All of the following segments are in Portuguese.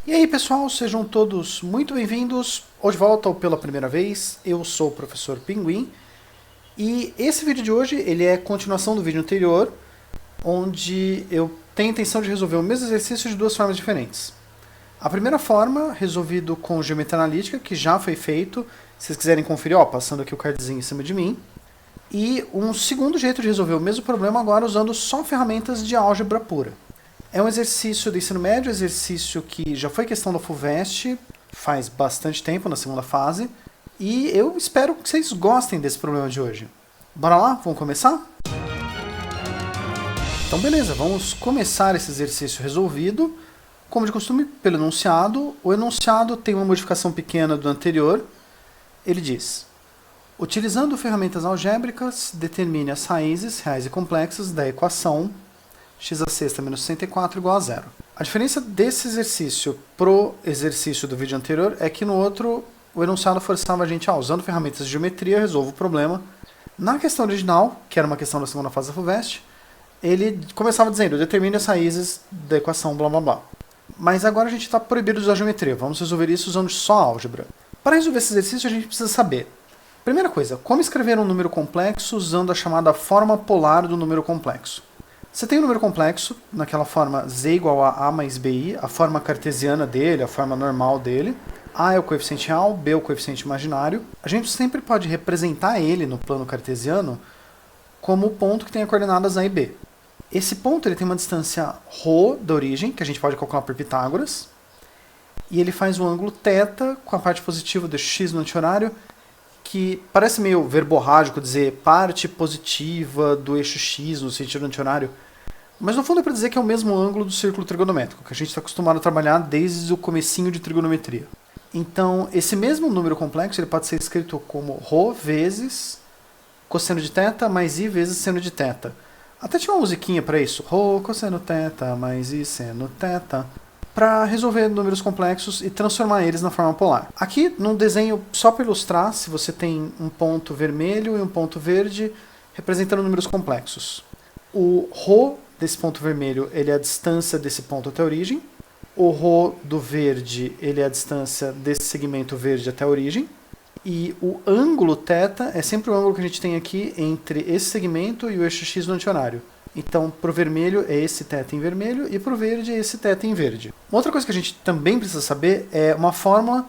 E aí pessoal, sejam todos muito bem-vindos, ou de volta ou pela primeira vez. Eu sou o professor Pinguim, e esse vídeo de hoje ele é continuação do vídeo anterior, onde eu tenho a intenção de resolver o mesmo exercício de duas formas diferentes. A primeira forma, resolvido com geometria analítica, que já foi feito, se vocês quiserem conferir, ó, passando aqui o cardzinho em cima de mim. E um segundo jeito de resolver o mesmo problema agora usando só ferramentas de álgebra pura. É um exercício do ensino médio, exercício que já foi questão da FUVEST faz bastante tempo, na segunda fase, e eu espero que vocês gostem desse problema de hoje. Bora lá? Vamos começar? Então beleza, vamos começar esse exercício resolvido. Como de costume, pelo enunciado. O enunciado tem uma modificação pequena do anterior. Ele diz: utilizando ferramentas algébricas, determine as raízes reais e complexas da equação x à sexta menos 64 igual a zero. A diferença desse exercício pro exercício do vídeo anterior é que no outro o enunciado forçava a gente, usando ferramentas de geometria, resolve o problema. Na questão original, que era uma questão da segunda fase da FUVEST, ele começava dizendo, determine as raízes da equação blá blá blá. Mas agora a gente está proibido de usar geometria, vamos resolver isso usando só álgebra. Para resolver esse exercício a gente precisa saber, primeira coisa, como escrever um número complexo usando a chamada forma polar do número complexo. Você tem um número complexo, naquela forma z igual a mais bi, a forma cartesiana dele, a forma normal dele. A é o coeficiente real, b é o coeficiente imaginário. A gente sempre pode representar ele no plano cartesiano como o ponto que tem as coordenadas a e b. Esse ponto ele tem uma distância ρ da origem, que a gente pode calcular por Pitágoras, e ele faz um ângulo θ com a parte positiva do x no anti-horário, que parece meio verborrágico dizer parte positiva do eixo x no sentido anti-horário, mas no fundo é para dizer que é o mesmo ângulo do círculo trigonométrico, que a gente está acostumado a trabalhar desde o comecinho de trigonometria. Então, esse mesmo número complexo ele pode ser escrito como ρ vezes cosseno de θ mais i vezes seno de θ. Até tinha uma musiquinha para isso, ρ cosseno θ mais i seno θ, para resolver números complexos e transformar eles na forma polar. Aqui, num desenho só para ilustrar, se você tem um ponto vermelho e um ponto verde representando números complexos. O ρ desse ponto vermelho ele é a distância desse ponto até a origem. O ρ do verde ele é a distância desse segmento verde até a origem. E o ângulo θ é sempre o ângulo que a gente tem aqui entre esse segmento e o eixo x no anti-horário. Então, para o vermelho é esse θ em vermelho e para o verde é esse θ em verde. Uma outra coisa que a gente também precisa saber é uma fórmula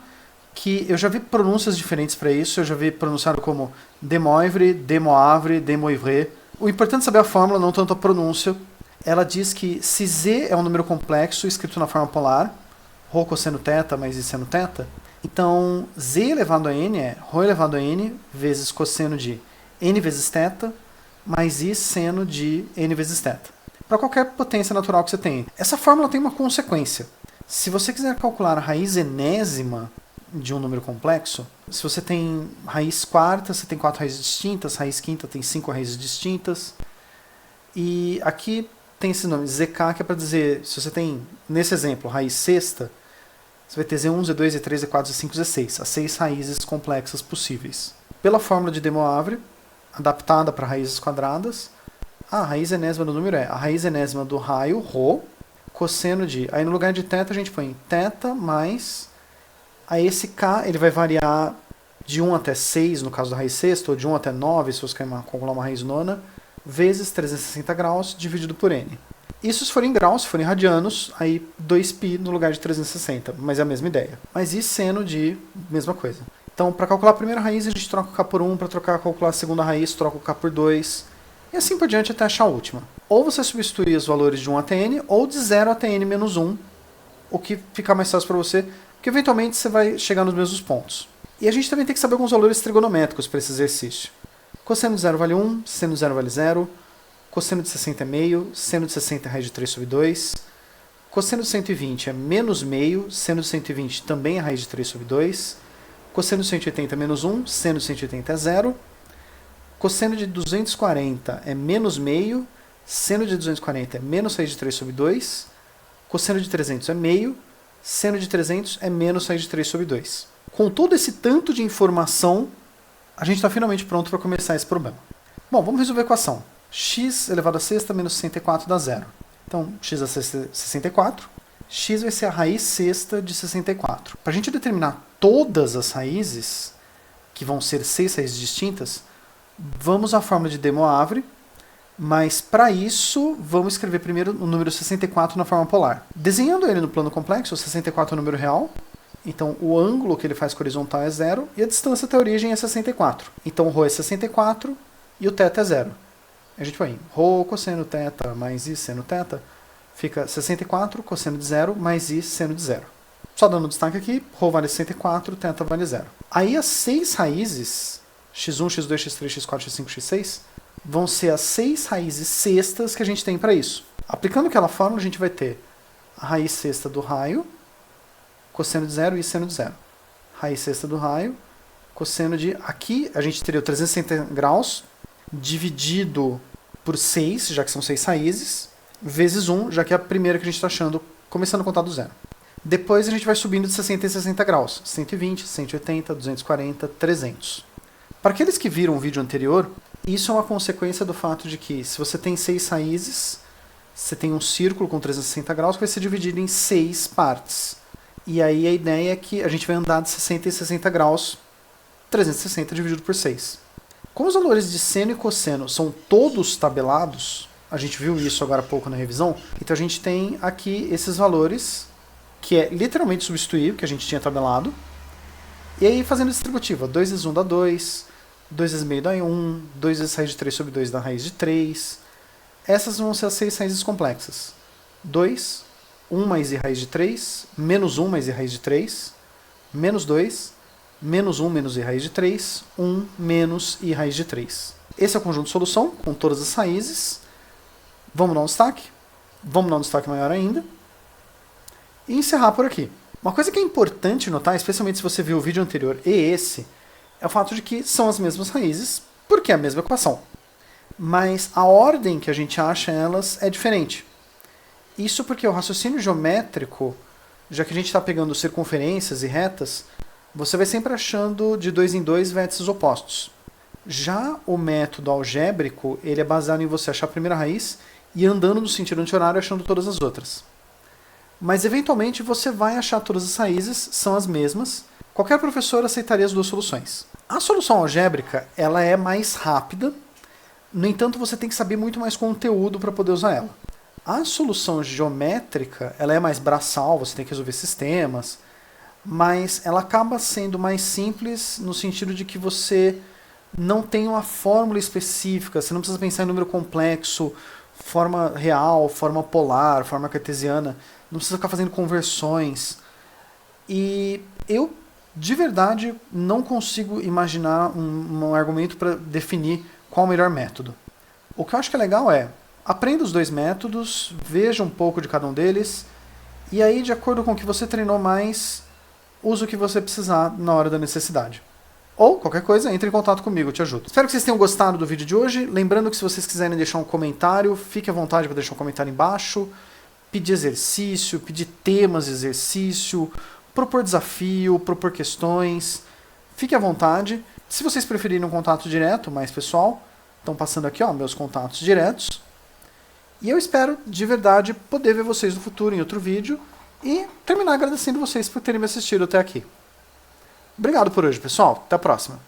que eu já vi pronúncias diferentes para isso. Eu já vi pronunciado como demoivre, demoavre, demoivre. O importante é saber a fórmula, não tanto a pronúncia. Ela diz que se z é um número complexo escrito na forma polar, ρ cosseno θ mais i seno θ, então z elevado a n é ρ elevado a n vezes cosseno de n vezes θ mais i seno de n vezes θ. Para qualquer potência natural que você tenha. Essa fórmula tem uma consequência. Se você quiser calcular a raiz enésima de um número complexo, se você tem raiz quarta, você tem 4 raízes distintas, raiz quinta tem 5 raízes distintas. E aqui tem esse nome, zk, que é para dizer, se você tem, nesse exemplo, raiz sexta, você vai ter z1, z2, z3, z4, z5, z6, as 6 raízes complexas possíveis. Pela fórmula de De Moivre, adaptada para raízes quadradas, a raiz enésima do número é a raiz enésima do raio, ρ, cosseno de, aí no lugar de θ a gente põe θ mais, aí esse k ele vai variar de 1 até 6, no caso da raiz sexta, ou de 1 até 9, se você quer calcular uma raiz nona, vezes 360 graus dividido por n. Isso se for em graus, se for em radianos, aí 2π no lugar de 360, mas é a mesma ideia. Mas e seno de mesma coisa. Então, para calcular a primeira raiz, a gente troca o k por 1, para calcular a segunda raiz, troca o k por 2, e assim por diante até achar a última. Ou você substitui os valores de 1 até n, ou de 0 até n menos 1, o que fica mais fácil para você, porque eventualmente você vai chegar nos mesmos pontos. E a gente também tem que saber alguns valores trigonométricos para esse exercício. Cosseno de 0 vale 1, seno de 0 vale 0, cosseno de 60 é meio, seno de 60 é raiz de 3 sobre 2, cosseno de 120 é menos meio, seno de 120 também é raiz de 3 sobre 2, cosseno de 180 é menos 1, seno de 180 é 0, cosseno de 240 é menos meio, seno de 240 é menos raiz de 3 sobre 2, cosseno de 300 é meio, seno de 300 é menos raiz de 3 sobre 2. Com todo esse tanto de informação, a gente está finalmente pronto para começar esse problema. Bom, vamos resolver a equação. X elevado a sexta menos 64 dá zero. Então, x a sexta é 64. x vai ser a raiz sexta de 64. Para a gente determinar todas as raízes, que vão ser 6 raízes distintas, vamos à fórmula de De Moivre, mas para isso vamos escrever primeiro o número 64 na forma polar. Desenhando ele no plano complexo, o 64 é um número real, então o ângulo que ele faz com o horizontal é 0 e a distância até a origem é 64. Então o ρ é 64 e o θ é 0. A gente põe ρ cosseno θ mais i seno θ, fica 64 cosseno de 0 mais i seno de 0. Só dando um destaque aqui, ρ vale 64, θ vale 0. Aí as 6 raízes, x1, x2, x3, x4, x5, x6, vão ser as 6 raízes sextas que a gente tem para isso. Aplicando aquela fórmula, a gente vai ter a raiz sexta do raio, cosseno de 0 e seno de 0. Raiz sexta do raio, cosseno de... Aqui a gente teria o 360 graus, dividido por 6, já que são 6 raízes, vezes 1, já que é a primeira que a gente está achando, começando a contar do zero. Depois a gente vai subindo de 60 em 60 graus, 120, 180, 240, 300. Para aqueles que viram o vídeo anterior, isso é uma consequência do fato de que, se você tem 6 raízes, você tem um círculo com 360 graus que vai ser dividido em 6 partes. E aí a ideia é que a gente vai andar de 60 em 60 graus, 360 dividido por 6. Como os valores de seno e cosseno são todos tabelados, a gente viu isso agora há pouco na revisão, então a gente tem aqui esses valores, que é literalmente substituir o que a gente tinha tabelado, e aí fazendo distributiva, 2 vezes 1 dá 2, 2 vezes meio dá 1, 2 vezes raiz de 3 sobre 2 dá raiz de 3. Essas vão ser as 6 raízes complexas. 2, 1 mais i raiz de 3, menos 1 mais i raiz de 3, menos 2, menos 1 menos i raiz de 3, 1 menos i raiz de 3. Esse é o conjunto de solução, com todas as raízes. Vamos dar um destaque? Vamos dar um destaque maior ainda. E encerrar por aqui. Uma coisa que é importante notar, especialmente se você viu o vídeo anterior e esse, é o fato de que são as mesmas raízes, porque é a mesma equação. Mas a ordem que a gente acha elas é diferente. Isso porque o raciocínio geométrico, já que a gente está pegando circunferências e retas, você vai sempre achando de 2 em 2 vértices opostos. Já o método algébrico, ele é baseado em você achar a primeira raiz e andando no sentido anti-horário achando todas as outras. Mas eventualmente você vai achar todas as raízes, são as mesmas. Qualquer professor aceitaria as duas soluções. A solução algébrica, ela é mais rápida, no entanto você tem que saber muito mais conteúdo para poder usar ela. A solução geométrica, ela é mais braçal, você tem que resolver sistemas, mas ela acaba sendo mais simples no sentido de que você não tem uma fórmula específica, você não precisa pensar em número complexo, forma real, forma polar, forma cartesiana, não precisa ficar fazendo conversões. E eu, de verdade, não consigo imaginar um argumento para definir qual o melhor método. O que eu acho que é legal é, aprenda os dois métodos, veja um pouco de cada um deles, e aí, de acordo com o que você treinou mais, use o que você precisar na hora da necessidade. Ou, qualquer coisa, entre em contato comigo, eu te ajudo. Espero que vocês tenham gostado do vídeo de hoje. Lembrando que se vocês quiserem deixar um comentário, fique à vontade para deixar um comentário embaixo, pedir exercício, pedir temas de exercício, propor desafio, propor questões. Fique à vontade. Se vocês preferirem um contato direto, mais pessoal, estão passando aqui, ó, meus contatos diretos. E eu espero, de verdade, poder ver vocês no futuro em outro vídeo e terminar agradecendo vocês por terem me assistido até aqui. Obrigado por hoje, pessoal. Até a próxima.